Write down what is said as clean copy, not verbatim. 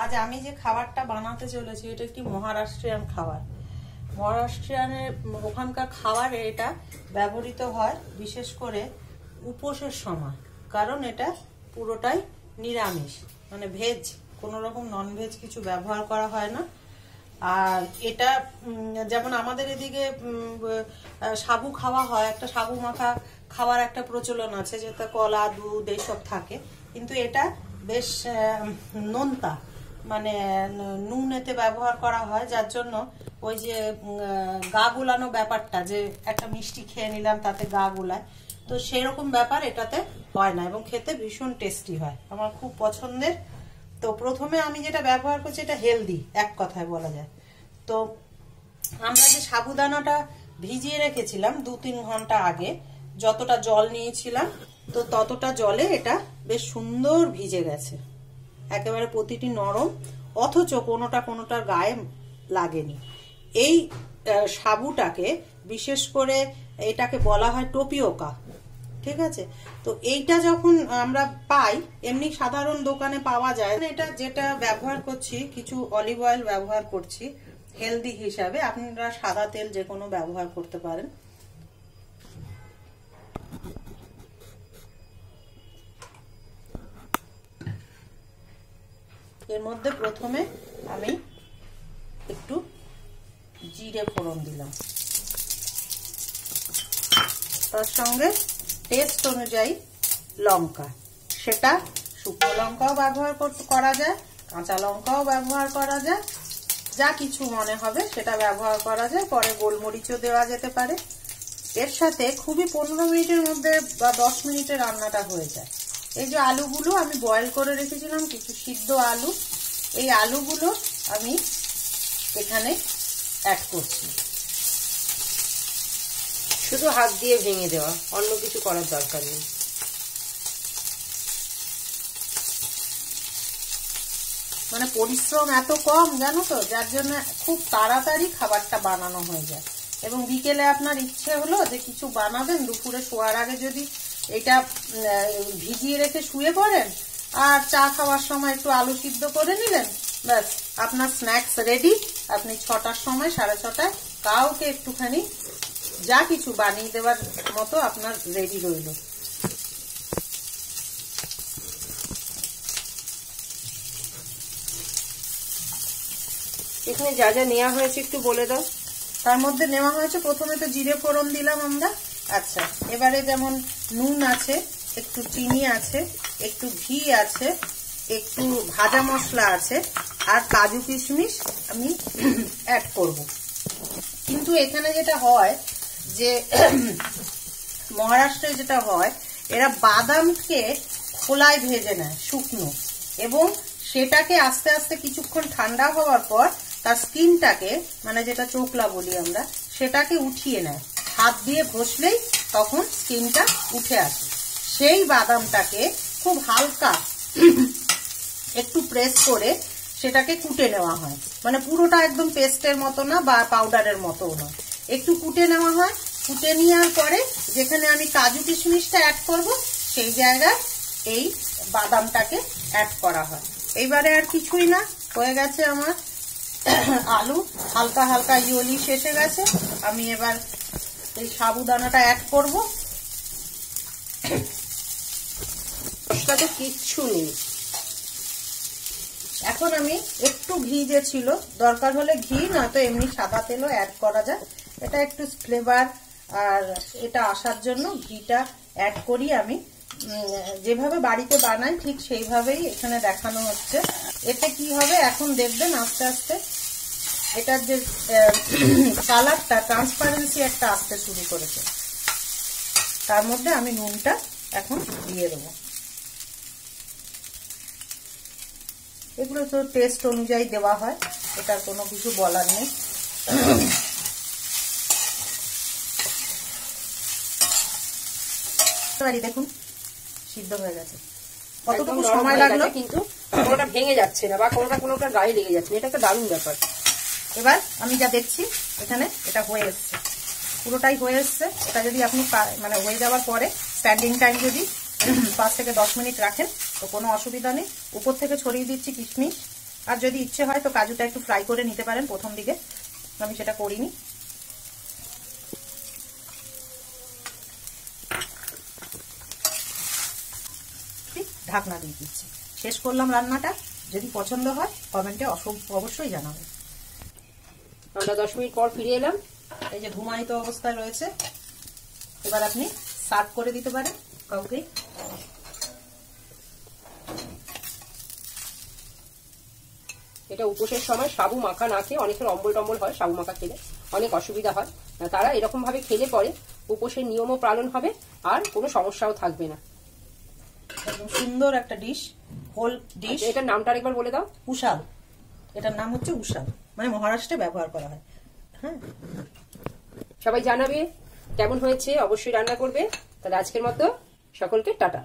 আজ আমি যে খাবারটা বানাতে চলেছি এটা একটি মহারাষ্ট্রিয়ান খাবার। মহারাষ্ট্রিয়ানের ওখানকার খাবারে এটা ব্যবহৃত হয় বিশেষ করে উপোসের সময়, কারণ এটা পুরোটাই নিরামিষ, মানে ভেজ, কোনো রকম নন ভেজ কিছু ব্যবহার করা হয় না। আর এটা যেমন আমাদের এদিকে সাবু খাওয়া হয়, একটা সাবু মাখা খাওয়ার একটা প্রচলন আছে, যেটা কলা দুধ এইসব থাকে, কিন্তু এটা বেশ নোনতা, মানে নুন এতে ব্যবহার করা হয়, যার জন্য ওই যে গা গুলানো ব্যাপারটা, যে একটা মিষ্টি খেয়ে নিলাম তাতে গা গুলায়, তো সেরকম ব্যাপার এটাতে হয় না এবং খেতে ভীষণ টেস্টি হয়, আমার খুব পছন্দের। তো প্রথমে আমি যেটা ব্যবহার করছি এটা হেলদি, এক কথায় বলা যায়। তো আমরা যে সাবুদানাটা ভিজিয়ে রেখেছিলাম 2-3 ঘন্টা আগে, যতটা জল নিয়েছিলাম তো ততটা জলে এটা বেশ সুন্দর ভিজে গেছে, একেবারে প্রতিটি নরম, অথচ কোনোটার গায়ে লাগেনি। এই সাবুটাকে বিশেষ করে এটাকে বলা হয় টপিওকা, ঠিক আছে? তো এইটা যখন আমরা পাই, এমনি সাধারণ দোকানে পাওয়া যায়, এটা যেটা ব্যবহার করছি কিছু অলিভ অয়েল ব্যবহার করছি হেলদি হিসাবে, আপনারা সাদা তেল যে কোনো ব্যবহার করতে পারেন। এর মধ্যে প্রথমে আমি একটু জিরে ফোড়ন দিলাম, তার সঙ্গে টেস্ট অনুযায়ী লঙ্কা, সেটা শুকনো লঙ্কাও ব্যবহার করা যায়, কাঁচা লঙ্কাও ব্যবহার করা যায়, যা কিছু মনে হবে সেটা ব্যবহার করা যায়, পরে গোলমরিচও দেওয়া যেতে পারে। এর সাথে খুবই 15 মিনিটের মধ্যে বা 10 মিনিটে রান্নাটা হয়ে যায়। এই যে আলুগুলো আমি বয়েল করে রেখেছিলাম, কিছু সিদ্ধ আলু, এই আলুগুলো আমি এখানে অ্যাড করছি। শুধু হাত দিয়ে ভেঙে দেওয়া, অন্য কিছু করার দরকার নেই। মানে পরিশ্রম এত কম জানো তো, যার জন্য খুব তাড়াতাড়ি খাবারটা বানানো হয়ে যায়। এবং বিকেলে আপনার ইচ্ছে হলো যে কিছু বানাবেন, দুপুরে শোয়ার আগে যদি এটা ভিজিয়ে রেখে শুয়ে পড়েন, আর চা খাওয়ার সময় একটু আলু সিদ্ধ করে নিলেন, ব্যাস আপনার স্ন্যাক্স রেডি। আপনি 6টার সময়, 6:30টায় কাউকে একটুখানি যা কিছু বানিয়ে দেওয়ার মতো আপনার রেডি রইল। এখানে যা যা নেওয়া হয়েছে একটু বলে দাও। তার মধ্যে নেওয়া হয়েছে, প্রথমে তো জিরে ফোড়ন দিলাম আমরা, আচ্ছা, এবারে যেমন নুন আছে, একটু চিনি আছে, একটু ঘি আছে, একটু ভাজা মশলা আছে, আর কাজু কিশমিশ আমি অ্যাড করব। কিন্তু এখানে যেটা হয় যে মহারাষ্ট্রে যেটা হয়, এরা বাদামকে খোলায় ভেজে নেয় শুকনো, এবং সেটাকে আস্তে আস্তে কিছুক্ষণ ঠান্ডা হওয়ার পর তার স্কিনটাকে, মানে যেটা চোকলা বলি আমরা, সেটাকে উঠিয়ে নেয়, হাত দিয়ে ঘষলেই তখন স্কিনটা উঠে আসে। সেই বাদামটাকে খুব হালকা একটু প্রেস করে সেটাকে কুটে নেওয়া হয়, মানে পুরোটা একদম পেস্টের মতো না বা পাউডারের মতো না, একটু কুটে নেওয়া হয়। কুটে নেওয়ার পরে যেখানে আমি কাজু কিশমিশটা অ্যাড করব, সেই জায়গায় এই বাদামটাকে অ্যাড করা হয়। এইবারে আর কিছুই না, হয়ে গেছে আমার আলু হালকা হালকা ইয়েলি এসে গেছে। আমি এবার এই সাবুদানাটা অ্যাড করব। মশলা তো কিচ্ছু নেই। এখন আমি একটু ঘি যে ছিল, দরকার হলে ঘি, না তো এমনি সাদা তেলও অ্যাড করা যায়, এটা একটু ফ্লেভার আর এটা আসার জন্য ঘিটা অ্যাড করি আমি। যেভাবে বাড়িতে বানাই ঠিক সেইভাবেই এখানে দেখানো হচ্ছে। এতে কি হবে এখন দেখবেন আস্তে আস্তে এটার যে কালারটা, ট্রান্সপারেন্সি একটা আসতে শুরু করেছে। তার মধ্যে আমি নুনটা এখন দিয়ে দেবো। এগুলো তো টেস্ট অনুযায়ী দেওয়া হয়, এটার কোনো কিছু বলার নেই। দেখুন সিদ্ধ হয়ে গেছে, কতটুকু সময় লাগলো, কিন্তু কোনোটা ভেঙে যাচ্ছে না বা কোনোটা গায়ে লেগে যাচ্ছে না, এটা একটা দারুণ ব্যাপার। এবার আমি যা দেখছি এখানে এটা হয়ে এসছে, পুরোটাই হয়ে এসছে। এটা যদি আপনি মানে হয়ে যাওয়ার পরে স্ট্যান্ডিং টাইম যদি 5 থেকে 10 মিনিট রাখেন তো কোনো অসুবিধা নেই। উপর থেকে ছড়িয়ে দিচ্ছি কিশমিশ, আর যদি ইচ্ছে হয় তো কাজুটা একটু ফ্রাই করে নিতে পারেন প্রথম দিকে, আমি সেটা করিনি। ঢাকনা দিয়ে দিচ্ছি। শেষ করলাম রান্নাটা। যদি পছন্দ হয় কমেন্টে অবশ্যই জানাবেন। আমরা 10 মিনিট পর ফিরে এলাম। এই যে ঘুমায়িত অবস্থায় রয়েছে। এবার আপনি সার্ভ করে দিতে পারেন কাউকে। এটা উপোসের সময় সাবু মাখা না খেয়ে অনেকের অম্বল টম্বল হয়, সাবু মাখা খেলে অনেক অসুবিধা হয়, তারা এরকম ভাবে খেলে পরে উপোসের নিয়মও পালন হবে আর কোনো সমস্যাও থাকবে না। একদম সুন্দর একটা ডিশ, হোল ডিশ। এটার নামটা আরেকবার বলে দাও। উশাল। এটার নাম হচ্ছে উশাল, মানে মহারাষ্ট্রে ব্যবহার করা হয়। হ্যাঁ, সবাই জানাবে কেমন হয়েছে, অবশ্যই রান্না করবে। তাহলে আজকের মতো সকলকে টাটা।